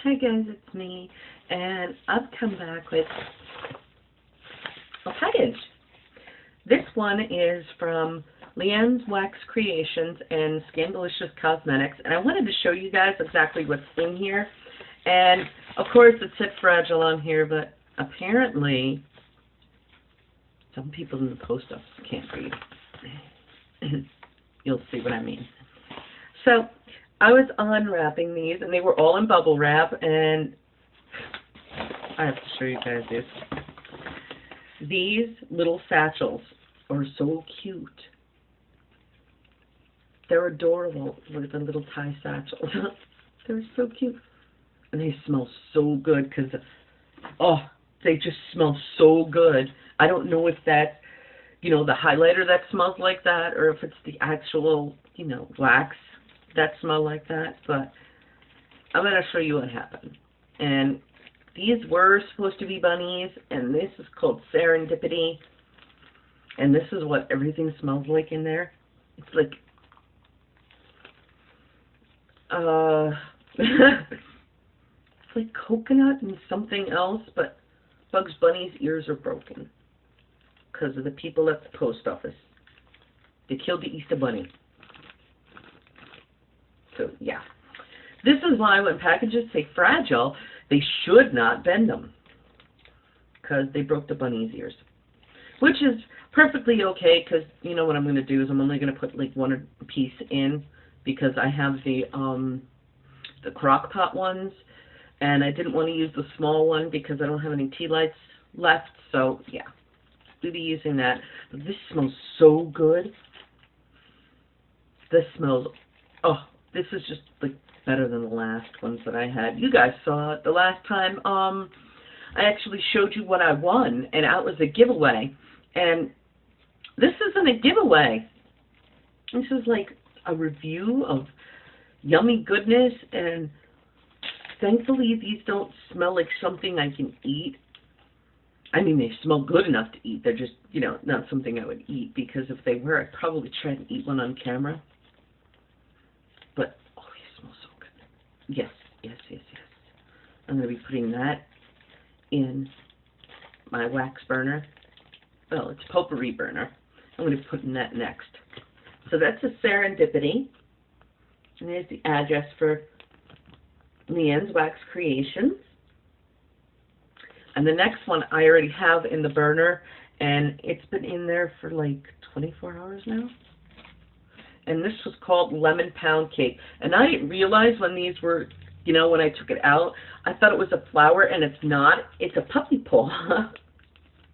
Hi guys, it's me, and I've come back with a package. This one is from Leneaswaxcreations and Skandalicious Cosmetics, and I wanted to show you guys exactly what's in here. And of course it said fragile on here, but apparently some people in the post office can't read. You'll see what I mean. So I was unwrapping these, and they were all in bubble wrap, and I have to show you guys this. These little satchels are so cute. They're adorable with the little tie satchels. They're so cute. And they smell so good because, oh, they just smell so good. I don't know if that's, the highlighter that smells like that, or if it's the actual, wax that smell like that, but I'm going to show you what happened. And these were supposed to be bunnies, and this is called Serendipity, and this is what everything smells like in there. It's like, it's like coconut and something else, but Bugs Bunny's ears are broken because of the people at the post office. They killed the Easter Bunny. So, yeah. This is why when packages say fragile, they should not bend them, because they broke the bunny's ears. Which is perfectly okay, because what I'm going to do is I'm only going to put like one piece in, because I have the crock pot ones, and I didn't want to use the small one because I don't have any tea lights left. So, yeah, we'll be using that. But this smells so good. This smells, this is just like better than the last ones that I had. You guys saw it the last time. I actually showed you what I won, and it was a giveaway. And this isn't a giveaway. This is like a review of yummy goodness, and thankfully these don't smell like something I can eat. I mean, they smell good enough to eat. They're just, not something I would eat, because if they were, I'd probably try to eat one on camera. But, oh, they smell so good. Yes, yes, yes, yes. I'm going to be putting that in my wax burner. Well, it's potpourri burner. I'm going to be putting that next. So that's a Serendipity. And there's the address for Leneaswaxcreations. And the next one I already have in the burner, and it's been in there for like 24 hours now. And this was called Lemon Pound Cake. And I didn't realize when these were, when I took it out, I thought it was a flower, and it's not. It's a puppy paw.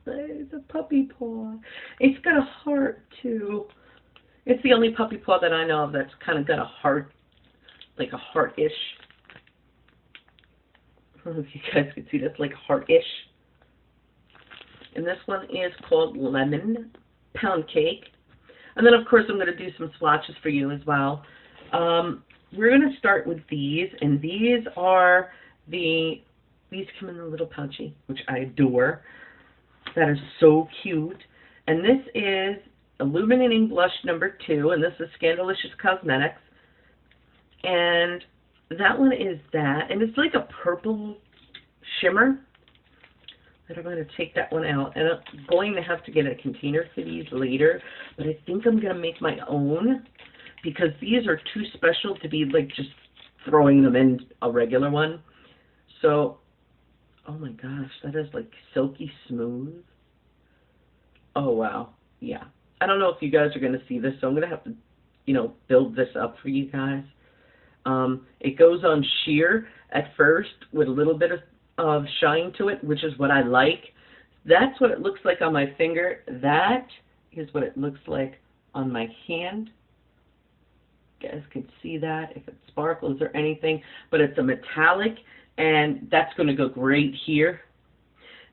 It's a puppy paw. It's got a heart, too. It's the only puppy paw that I know of that's kind of got a heart, like a heart-ish. I don't know if you guys can see that's like heart-ish. And this one is called Lemon Pound Cake. And then, of course, I'm going to do some swatches for you as well. We're going to start with these, and these come in a little pouchy, which I adore. That is so cute. And this is Illuminating Blush number 2, and this is Skandalicious Cosmetics. And that one is that, and it's like a purple shimmer. And I'm going to take that one out, and I'm going to have to get a container for these later, but I think I'm going to make my own, because these are too special to be like just throwing them in a regular one. So, oh my gosh, that is like silky smooth. Oh wow, yeah. I don't know if you guys are going to see this, so I'm going to have to, build this up for you guys. It goes on sheer at first with a little bit of shine to it, which is what I like. That's what it looks like on my finger. That is what it looks like on my hand. You guys can see that if it sparkles or anything, but it's a metallic, and that's going to go great here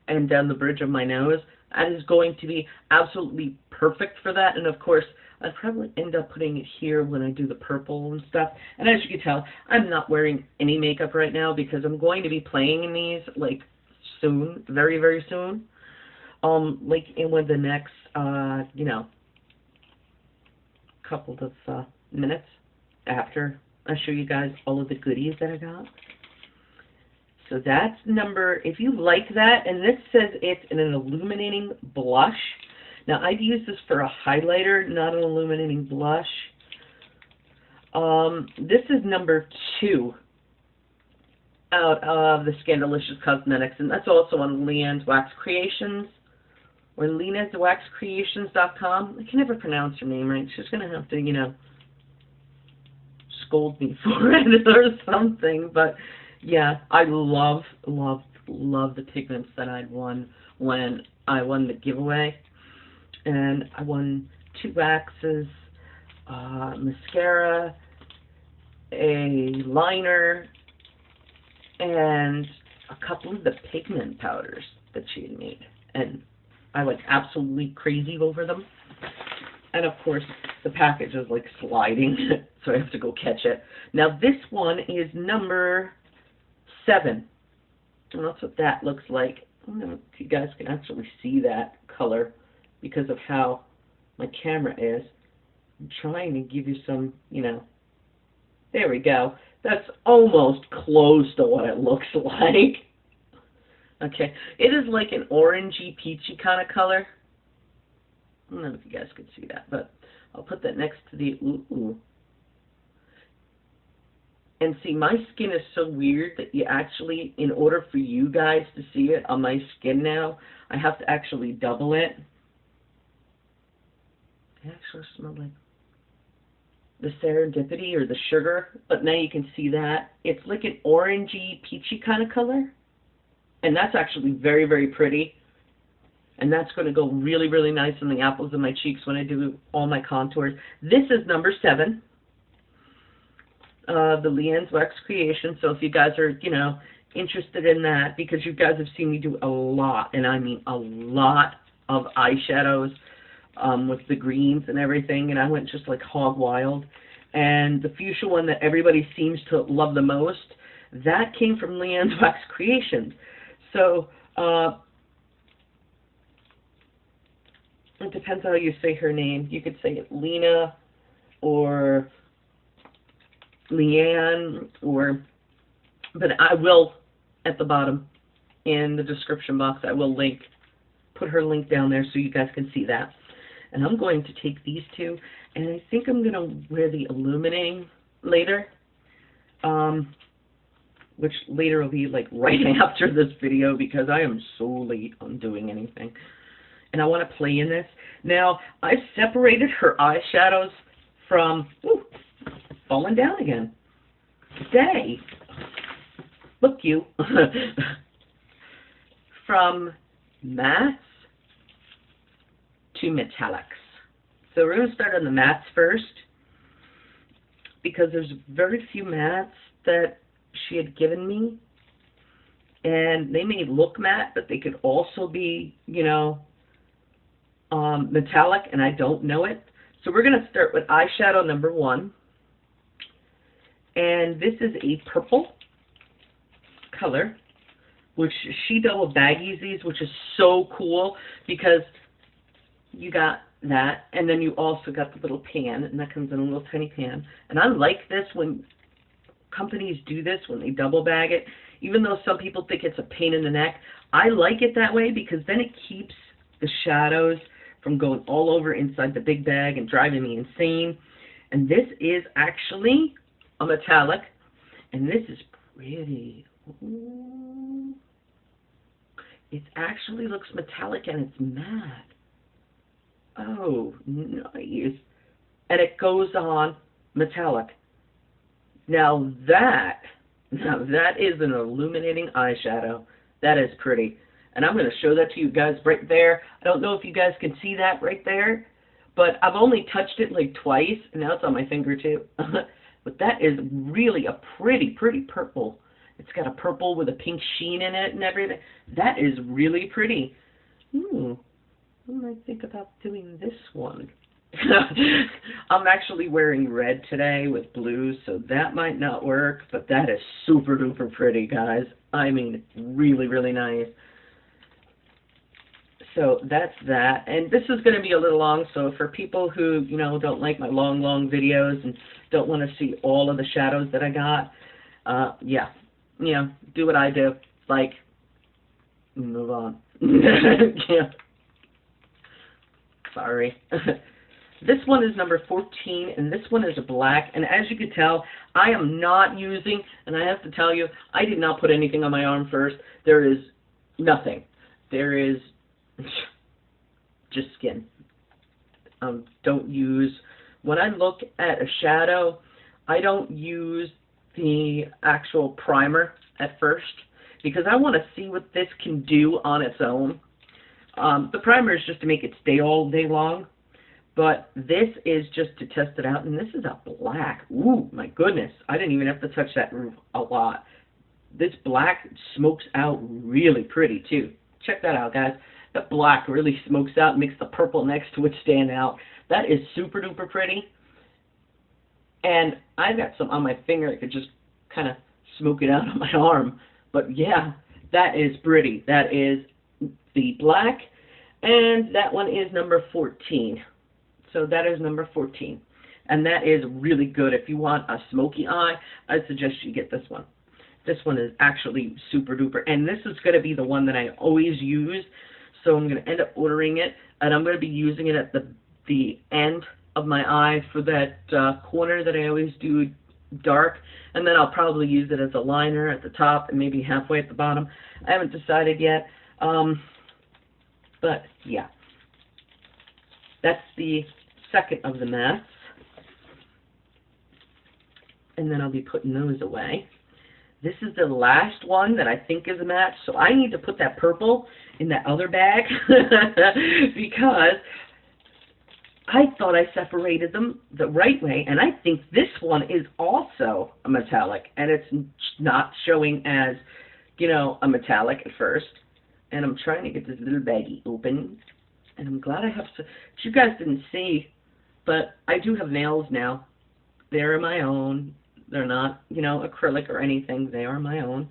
and down the bridge of my nose. That is going to be absolutely perfect for that. And of course, I'd probably end up putting it here when I do the purple and stuff. And as you can tell, I'm not wearing any makeup right now because I'm going to be playing in these like soon, very, very soon. Like in with the next, couple of minutes after I show you guys all of the goodies that I got. So that's number, if you like that, and this says it's an illuminating blush. Now, I'd use this for a highlighter, not an illuminating blush. This is number 2 out of the Skandalicious Cosmetics, and that's also on Leneaswaxcreations or Leneaswaxcreations.com. I can never pronounce her name right. She's going to have to, you know, scold me for it or something. But yeah, I love the pigments that I'd won when I won the giveaway. And I won 2 waxes, mascara, a liner, and a couple of the pigment powders that she had made. And I went absolutely crazy over them. And of course, the package is like sliding, so I have to go catch it. Now this one is number 7. And that's what that looks like. I don't know if you guys can actually see that color because of how my camera is. I'm trying to give you some, you know, there we go. That's almost close to what it looks like. Okay, it is like an orangey, peachy kind of color. I don't know if you guys can see that, but I'll put that next to the ooh. And see, my skin is so weird that you actually, in order for you guys to see it on my skin now, I have to actually double it. It actually smells like the serendipity or the sugar, but now you can see that. It's like an orangey, peachy kind of color. And that's actually very, very pretty. And that's going to go really, really nice on the apples of my cheeks when I do all my contours. This is number 7, the Leneaswaxcreations. So if you guys are, you know, interested in that, because you guys have seen me do a lot, and I mean a lot of eyeshadows with the greens and everything, and I went just like hog wild. And the fuchsia one that everybody seems to love the most, that came from Leneaswaxcreations. So, it depends how you say her name. You could say it Lena or Leanne, or, but I will, at the bottom in the description box, I will put her link down there so you guys can see that. And I'm going to take these 2, and I think I'm going to wear the illuminating later, which later will be like right after this video because I am so late on doing anything. And I want to play in this. Now, I've separated her eyeshadows from, ooh, falling down again. Today, look you, from mattes to metallics. So we're going to start on the mattes first because there's very few mattes that she had given me. And they may look matte, but they could also be, you know, metallic, and I don't know it. So we're going to start with eyeshadow number 1. And this is a purple color, which she double baggies these, which is so cool because you got that, and then you also got the little pan, and that comes in a little tiny pan. And I like this when companies do this, when they double bag it. Even though some people think it's a pain in the neck, I like it that way because then it keeps the shadows from going all over inside the big bag and driving me insane. And this is actually a metallic, and this is pretty. Ooh. It actually looks metallic and it's matte. Oh, nice. And it goes on metallic. Now that is an illuminating eyeshadow. That is pretty. And I'm going to show that to you guys right there. I don't know if you guys can see that right there, but I've only touched it like twice, and now it's on my finger too. But that is really a pretty, pretty purple. It's got a purple with a pink sheen in it and everything. That is really pretty. Ooh, what do I think about doing this one? I'm actually wearing red today with blues, so that might not work, but that is super duper pretty, guys. I mean, really, really nice. So that's that. And this is going to be a little long, so for people who, you know, don't like my long videos and don't want to see all of the shadows that I got, yeah, you know, do what I do. Like, move on. Yeah. Sorry. This one is number 14, and this one is a black. And as you can tell, I am not using, and I have to tell you, I did not put anything on my arm first. There is nothing. There is just skin. Don't use, when I look at a shadow, I don't use the actual primer at first because I want to see what this can do on its own. The primer is just to make it stay all day long, but this is just to test it out, and this is a black. Ooh, my goodness. I didn't even have to touch that a lot. This black smokes out really pretty, too. Check that out, guys. That black really smokes out and makes the purple next to it stand out. That is super duper pretty. And I've got some on my finger that could just kind of smoke it out on my arm. But yeah, that is pretty. That is the black. And that one is number 14. So that is number 14. And that is really good. If you want a smoky eye, I suggest you get this one. This one is actually super duper. And this is going to be the one that I always use. So I'm going to end up ordering it. And I'm going to be using it at the end of my eye for that corner that I always do dark. And then I'll probably use it as a liner at the top and maybe halfway at the bottom. I haven't decided yet. But yeah. That's the second of the mats. And then I'll be putting those away. This is the last one that I think is a match, so I need to put that purple in that other bag because I thought I separated them the right way, and I think this one is also a metallic, and it's not showing as, you know, a metallic at first. And I'm trying to get this little baggie open, and I'm glad I have some. You guys didn't see, but I do have nails now. They're my own. They're not, you know, acrylic or anything. They are my own.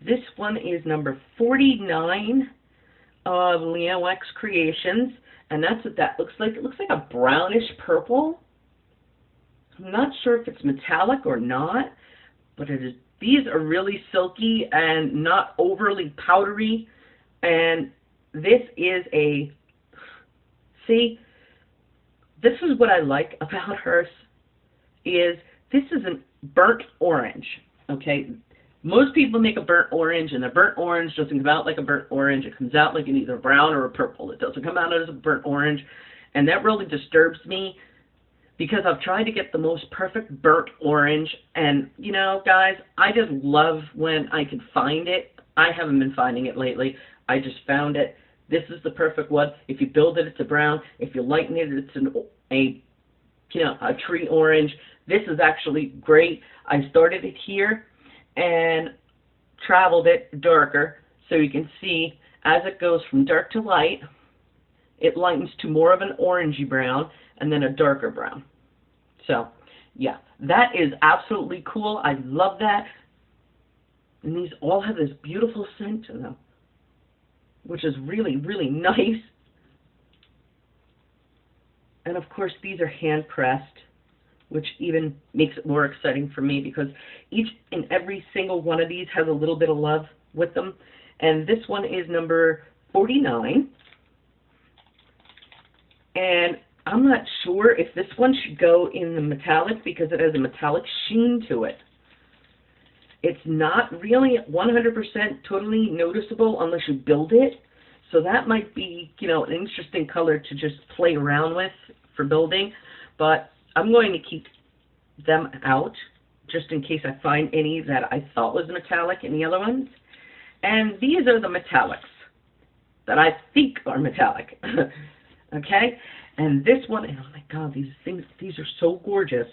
This one is number 49 of Leneaswaxcreations, and that's what that looks like. It looks like a brownish purple. I'm not sure if it's metallic or not, but it is. These are really silky and not overly powdery, and this is a, see, this is what I like about hers, is this is a burnt orange, okay? Most people make a burnt orange, and the burnt orange doesn't come out like a burnt orange. It comes out like an either brown or a purple. It doesn't come out as a burnt orange, and that really disturbs me because I've tried to get the most perfect burnt orange, and, you know, guys, I just love when I can find it. I haven't been finding it lately. I just found it. This is the perfect one. If you build it, it's a brown. If you lighten it, it's a tree orange. This is actually great. I started it here and traveled it darker so you can see as it goes from dark to light, it lightens to more of an orangey brown and then a darker brown. So, yeah, that is absolutely cool. I love that. And these all have this beautiful scent to them, which is really, really nice. And of course, these are hand pressed, which even makes it more exciting for me because each and every single one of these has a little bit of love with them. And this one is number 49. And I'm not sure if this one should go in the metallic because it has a metallic sheen to it. It's not really 100% totally noticeable unless you build it. So that might be, you know, an interesting color to just play around with for building. But I'm going to keep them out just in case I find any that I thought was metallic in the other ones. And these are the metallics that I think are metallic. Okay? And this one, oh my God, these are so gorgeous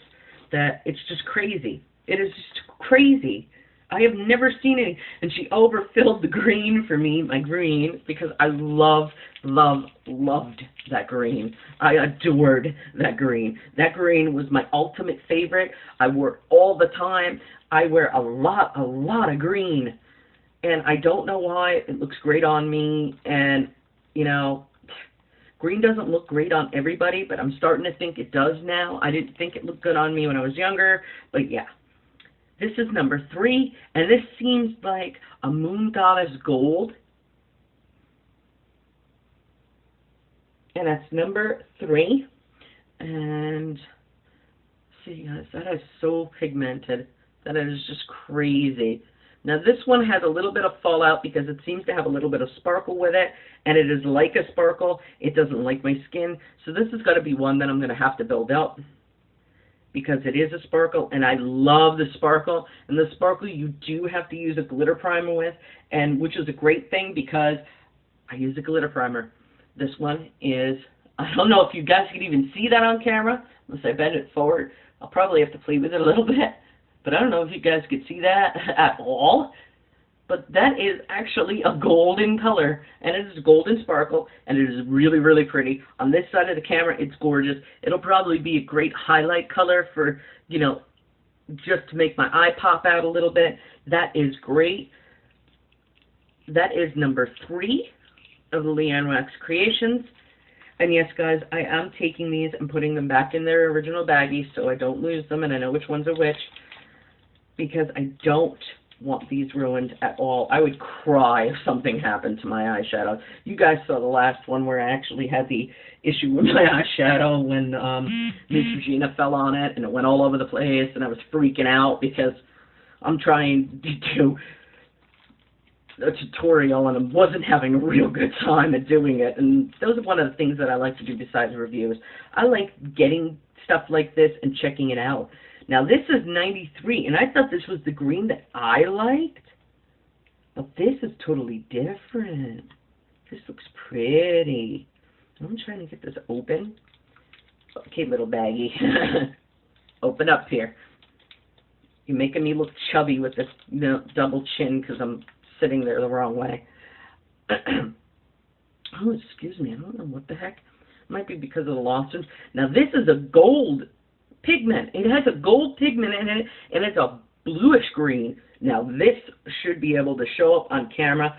that it's just crazy. It is just crazy. I have never seen any. And she overfilled the green for me, my green, because I loved that green. I adored that green. That green was my ultimate favorite. I wore it all the time. I wear a lot of green. And I don't know why. It looks great on me. And, you know, green doesn't look great on everybody, but I'm starting to think it does now. I didn't think it looked good on me when I was younger, but yeah. This is number 3, and this seems like a moon goddess gold. And that's number 3. And see, guys, that is so pigmented. That is just crazy. Now, this one has a little bit of fallout because it seems to have a little bit of sparkle with it, and it is like a sparkle. It doesn't like my skin, so this has got to be one that I'm going to have to build up because it is a sparkle, and I love the sparkle. And the sparkle you do have to use a glitter primer with, and which is a great thing because I use a glitter primer. This one is, I don't know if you guys can even see that on camera, unless I bend it forward. I'll probably have to play with it a little bit. But I don't know if you guys could see that at all. But that is actually a golden color, and it is a golden sparkle, and it is really, really pretty. On this side of the camera, it's gorgeous. It'll probably be a great highlight color for, you know, just to make my eye pop out a little bit. That is great. That is number 3 of the Leneaswaxcreations. And yes, guys, I am taking these and putting them back in their original baggies so I don't lose them, and I know which ones are which, because I don't want these ruined at all. I would cry if something happened to my eyeshadow. You guys saw the last one where I actually had the issue with my eyeshadow when Miss Regina fell on it, and it went all over the place, and I was freaking out because I'm trying to do a tutorial and I wasn't having a real good time at doing it. And those are one of the things that I like to do besides reviews. I like getting stuff like this and checking it out. Now this is 93, and I thought this was the green that I liked, but this is totally different. This looks pretty. I'm trying to get this open. Okay, little baggie. Open up here. You're making me look chubby with this, you know, double chin because I'm sitting there the wrong way. Oh, excuse me. I don't know what the heck. Might be because of the lawsuits. Now this is a gold pigment. It has a gold pigment in it, and it's a bluish green. Now this should be able to show up on camera.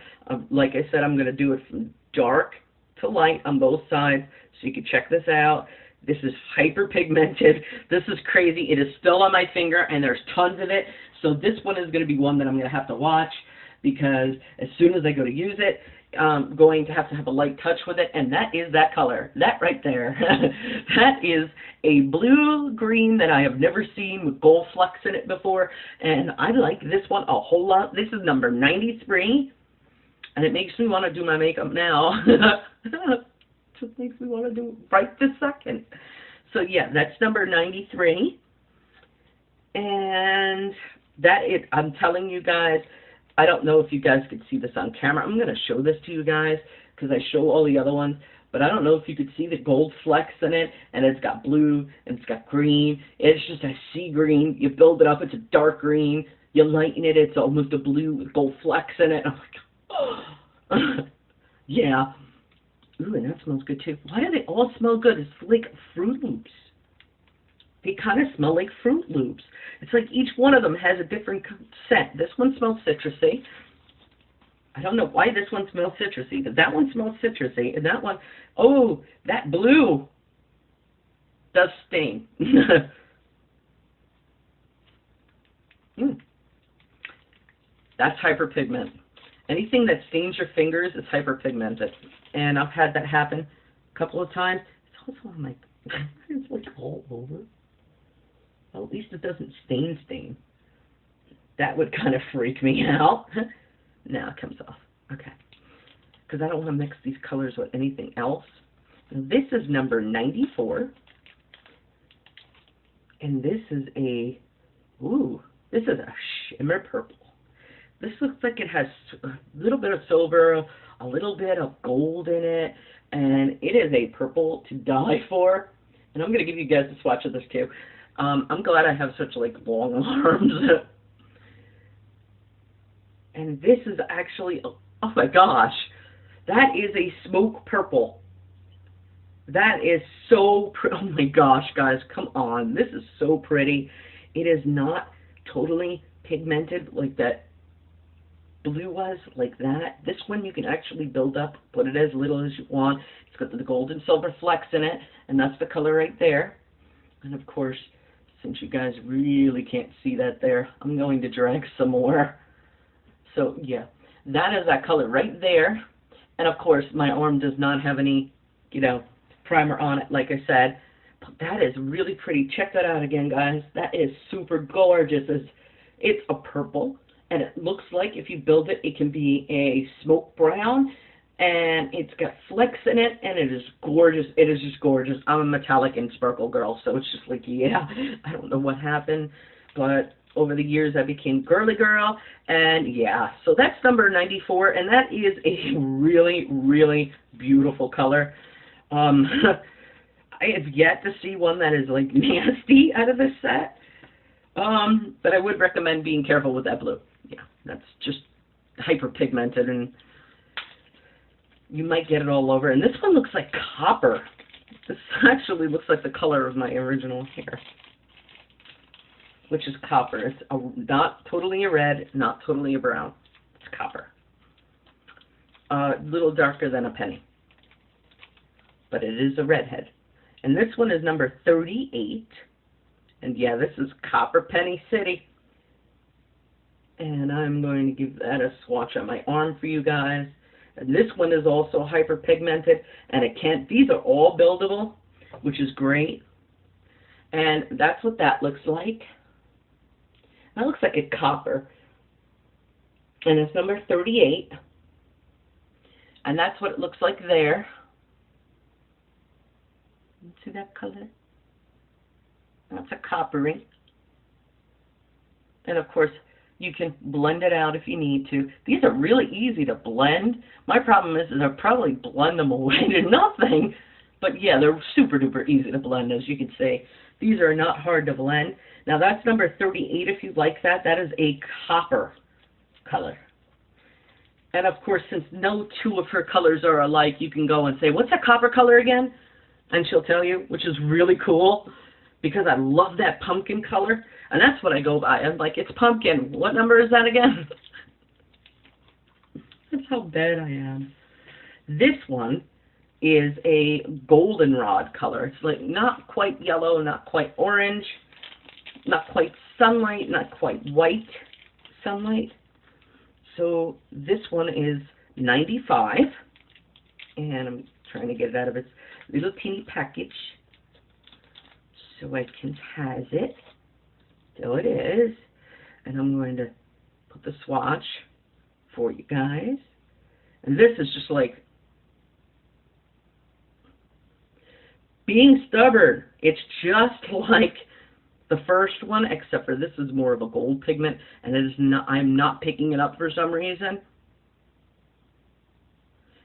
Like I said, I'm going to do it from dark to light on both sides, so you can check this out. This is hyper pigmented. This is crazy. It is still on my finger, and there's tons of it. So this one is going to be one that I'm going to have to watch, because as soon as I go to use it, I'm going to have a light touch with it, and that is that color. That right there. That is a blue-green that I have never seen with gold flecks in it before, and I like this one a whole lot. This is number 93, and it makes me want to do my makeup now. Just makes me want to do it right this second. So yeah, that's number 93, and that is, I'm telling you guys, I don't know if you guys could see this on camera. I'm going to show this to you guys because I show all the other ones, but I don't know if you could see the gold flecks in it, and it's got blue, and it's got green. It's just a sea green. You build it up, it's a dark green. You lighten it, it's almost a blue with gold flecks in it. I'm like, oh. Yeah. Ooh, and that smells good too. Why do they all smell good? It's like Fruit Loops. They kind of smell like Fruit Loops. It's like each one of them has a different scent. This one smells citrusy. I don't know why this one smells citrusy, but that one smells citrusy. And that one, oh, that blue does sting. That's hyperpigment. Anything that stains your fingers is hyperpigmented. And I've had that happen a couple of times. It's also on my, it's like all over. Well, at least it doesn't stain. That would kind of freak me out. Now it comes off. Okay. Because I don't want to mix these colors with anything else. Now, this is number 94. And this is a, ooh, this is a shimmer purple. This looks like it has a little bit of silver, a little bit of gold in it, and it is a purple to die for. And I'm going to give you guys a swatch of this too. I'm glad I have such like long arms. And this is actually, oh my gosh, that is a smoke purple. That is so pretty. Oh my gosh, guys, come on. This is so pretty. It is not totally pigmented like that blue was, like that. This one you can actually build up, put it as little as you want. It's got the gold and silver flecks in it, and that's the color right there. And of course, since you guys really can't see that there, I'm going to drag some more. So yeah, that is that color right there. And of course, my arm does not have any, you know, primer on it, like I said. But that is really pretty. Check that out again, guys. That is super gorgeous. It's a purple, and it looks like if you build it, it can be a smoke brown. And it's got flecks in it, and it is gorgeous. It is just gorgeous. I'm a metallic and sparkle girl, so it's just like, yeah, I don't know what happened, but over the years I became girly girl, and yeah, so that's number 94, and that is a really, really beautiful color. I have yet to see one that is like nasty out of this set, but I would recommend being careful with that blue. Yeah, that's just hyperpigmented, and you might get it all over. And this one looks like copper. This actually looks like the color of my original hair, which is copper. It's not totally a red, not totally a brown. It's copper. A little darker than a penny. But it is a redhead. And this one is number 38. And yeah, this is Copper Penny City. And I'm going to give that a swatch on my arm for you guys. And this one is also hyperpigmented, and these are all buildable, which is great. And that's what that looks like. That looks like a copper. And it's number 38. And that's what it looks like there. See that color? That's a coppery. And of course, you can blend it out if you need to. These are really easy to blend. My problem is I probably blend them away to nothing. But yeah, they're super duper easy to blend, as you can see. These are not hard to blend. Now that's number 38 if you like that. That is a copper color. And of course, since no two of her colors are alike, you can go and say, what's that copper color again? And she'll tell you, which is really cool, because I love that pumpkin color. And that's what I go by. I'm like, it's pumpkin. What number is that again? That's how bad I am. This one is a goldenrod color. It's like not quite yellow, not quite orange, not quite sunlight, not quite white sunlight. So this one is 95. And I'm trying to get it out of its little teeny package so I can has it. So it is, and I'm going to put the swatch for you guys. And this is just like being stubborn. It's just like the first one, except for this is more of a gold pigment, and it is not. I'm not picking it up for some reason.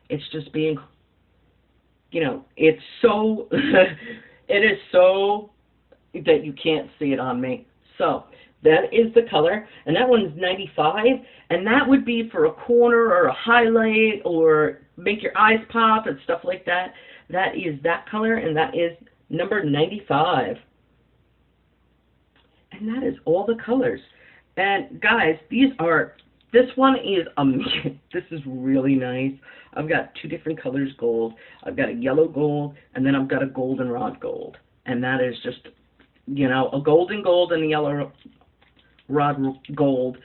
It's just being, you know, it's so it is so that you can't see it on me. So that is the color, and that one's 95, and that would be for a corner or a highlight or make your eyes pop and stuff like that. That is that color, and that is number 95. And that is all the colors. And guys, this one is amazing. This is really nice. I've got two different colors gold. I've got a yellow gold, and then I've got a goldenrod gold. And that is just, you know, a golden gold and a yellow rod gold,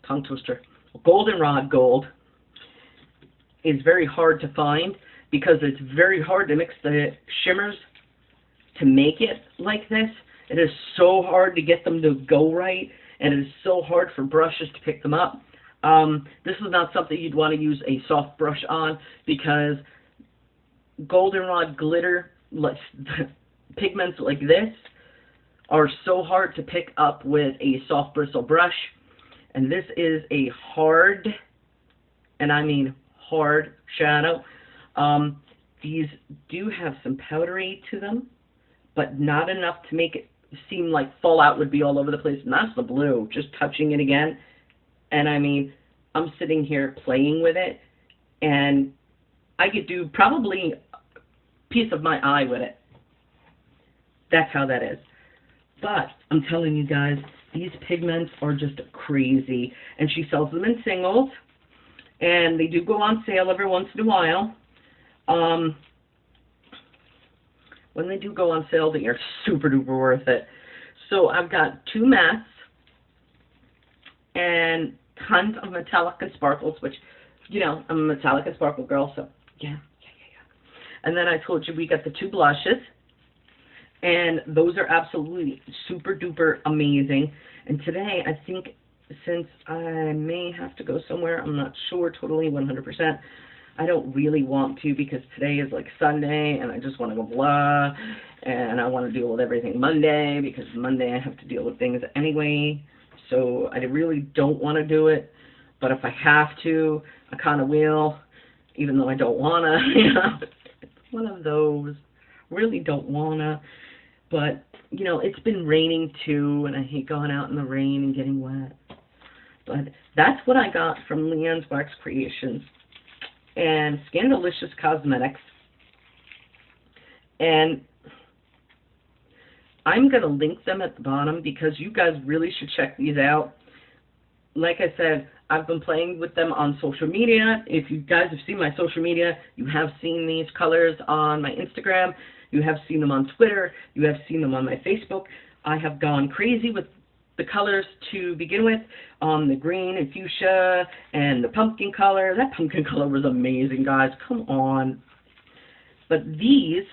tongue twister. Goldenrod gold is very hard to find because it's very hard to mix the shimmers to make it like this. It is so hard to get them to go right, and it is so hard for brushes to pick them up. This is not something you'd want to use a soft brush on because goldenrod glitter pigments like this are so hard to pick up with a soft bristle brush. And this is a hard, and I mean hard shadow. These do have some powdery to them, but not enough to make it seem like fallout would be all over the place. And that's the blue, just touching it again. And I mean, I'm sitting here playing with it, and I could do probably a piece of my eye with it. That's how that is. But I'm telling you guys, these pigments are just crazy. And she sells them in singles, and they do go on sale every once in a while. When they do go on sale, they are super duper worth it. So I've got 2 mattes and tons of metallic and sparkles, which, you know, I'm a metallic and sparkle girl, so yeah. And then I told you we got the 2 blushes, and those are absolutely super duper amazing. And today, I think, since I may have to go somewhere, I'm not sure totally 100%, I don't really want to, because today is like Sunday and I just want to go blah, and I want to deal with everything Monday, because Monday I have to deal with things anyway, so I really don't want to do it. But if I have to, I kind of will, even though I don't want to, you know. It's one of those, really don't want to. But, you know, it's been raining too, and I hate going out in the rain and getting wet. But that's what I got from Leneaswaxcreations and Skandalicious Cosmetics. And I'm going to link them at the bottom because you guys really should check these out. Like I said, I've been playing with them on social media. If you guys have seen my social media, you have seen these colors on my Instagram. You have seen them on Twitter. You have seen them on my Facebook. I have gone crazy with the colors to begin with, the green and fuchsia and the pumpkin color. That pumpkin color was amazing, guys. Come on. But these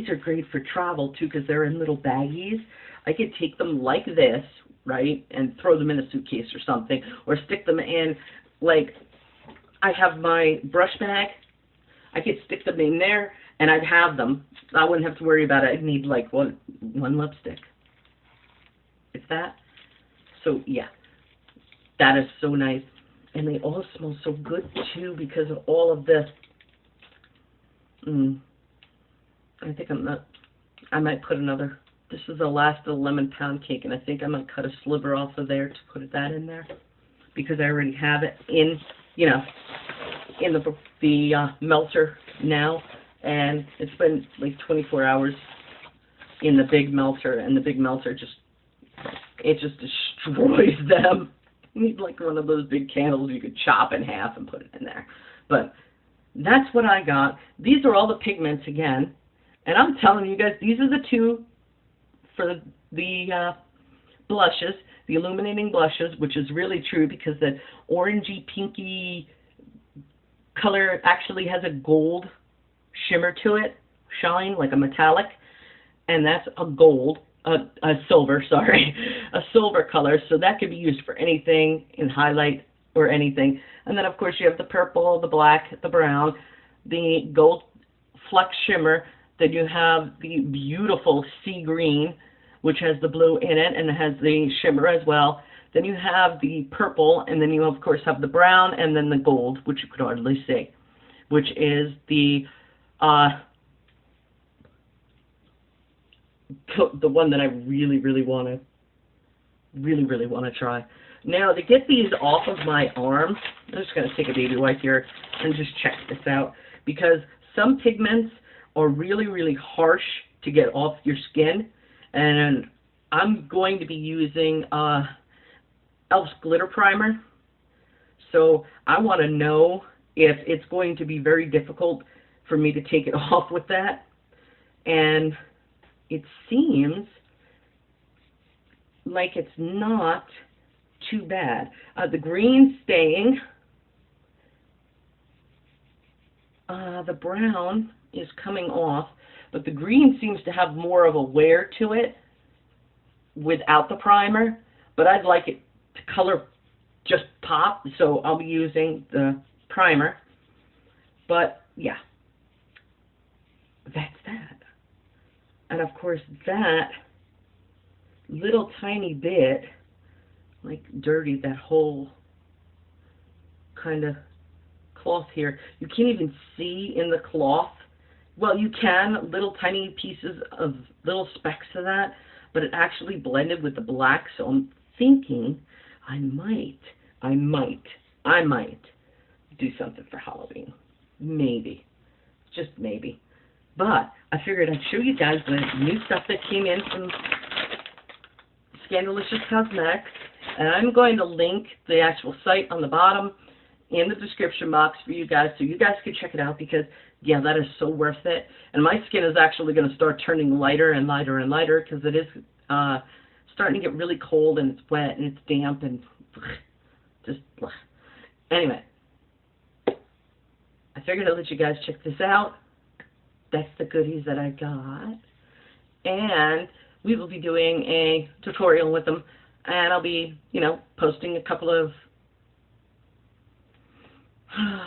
are great for travel, too, because they're in little baggies. I could take them like this, right, and throw them in a suitcase or something, or stick them in, like, I have my brush bag. I could stick them in there, and I'd have them. I wouldn't have to worry about it. I'd need, like, one lipstick. If that. So, yeah, that is so nice. And they all smell so good, too, because of all of this. I think I might put another. This is the last of the lemon pound cake, and I think I might cut a sliver off of there to put that in there, because I already have it in, you know, in the melter now, and it's been like 24 hours in the big melter, and the big melter just destroys them. You need like one of those big candles you could chop in half and put it in there. But that's what I got. These are all the pigments again, and I'm telling you guys, these are the 2 for the blushes, the illuminating blushes, which is really true because the orangey pinky color actually has a gold shimmer to it, shine like a metallic, and that's a gold, a silver, sorry, a silver color, so that could be used for anything in highlight or anything. And then of course you have the purple, the black, the brown, the gold flex shimmer, then you have the beautiful sea green, which has the blue in it and it has the shimmer as well. Then you have the purple, and then you of course have the brown, and then the gold, which you could hardly see, which is the one that I really want to try. Now, to get these off of my arm, I'm just going to take a baby wipe here and just check this out, because some pigments are really harsh to get off your skin, and I'm going to be using Elf's Glitter Primer, so I want to know if it's going to be very difficult for me to take it off with that, and it seems like it's not too bad. The green's staying. The brown is coming off, but the green seems to have more of a wear to it without the primer, but I'd like it to color just pop, so I'll be using the primer. But yeah, that's that. And of course that little tiny bit, like dirty, that whole kind of cloth here, you can't even see in the cloth. Well, you can, little tiny pieces of little specks of that, but it actually blended with the black, so I'm thinking I might do something for Halloween. Maybe. Just maybe. But I figured I'd show you guys the new stuff that came in from Skandalicious Cosmetics. And I'm going to link the actual site on the bottom in the description box for you guys, so you guys can check it out, because, yeah, that is so worth it. And my skin is actually going to start turning lighter and lighter and lighter, because it is starting to get really cold and it's wet and it's damp and just, anyway. I figured I'd let you guys check this out. That's the goodies that I got. And we will be doing a tutorial with them. And I'll be, you know, posting a couple of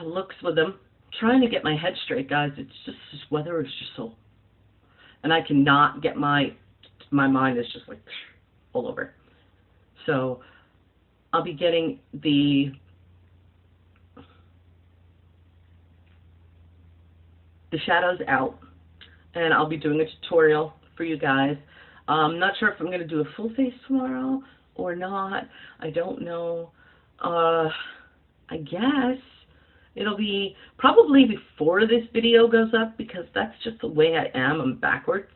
looks with them. Trying to get my head straight, guys. It's just, this weather is just so... And I cannot get my mind is just like all over. So I'll be getting the shadows out, and I'll be doing a tutorial for you guys. I'm not sure if I'm going to do a full face tomorrow or not. I don't know. I guess it'll be probably before this video goes up because that's just the way I am. I'm backwards.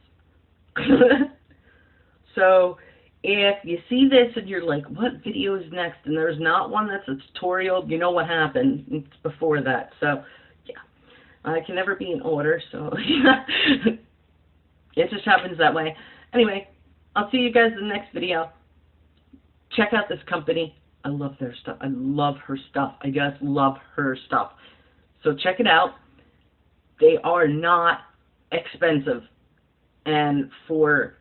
So if you see this and you're like, what video is next? And there's not one that's a tutorial, you know what happened. It's before that. So yeah, I can never be in order. So it just happens that way. Anyway, I'll see you guys in the next video. Check out this company. I love their stuff. I love her stuff. I just love her stuff. So check it out. They are not expensive. And for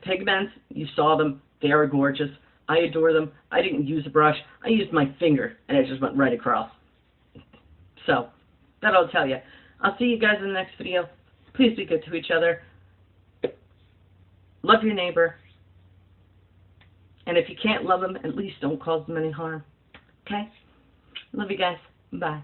pigments, you saw them. They are gorgeous. I adore them. I didn't use a brush. I used my finger, and it just went right across. So that'll tell you. I'll see you guys in the next video. Please be good to each other. Love your neighbor. And if you can't love them, at least don't cause them any harm. Okay? Love you guys. Bye.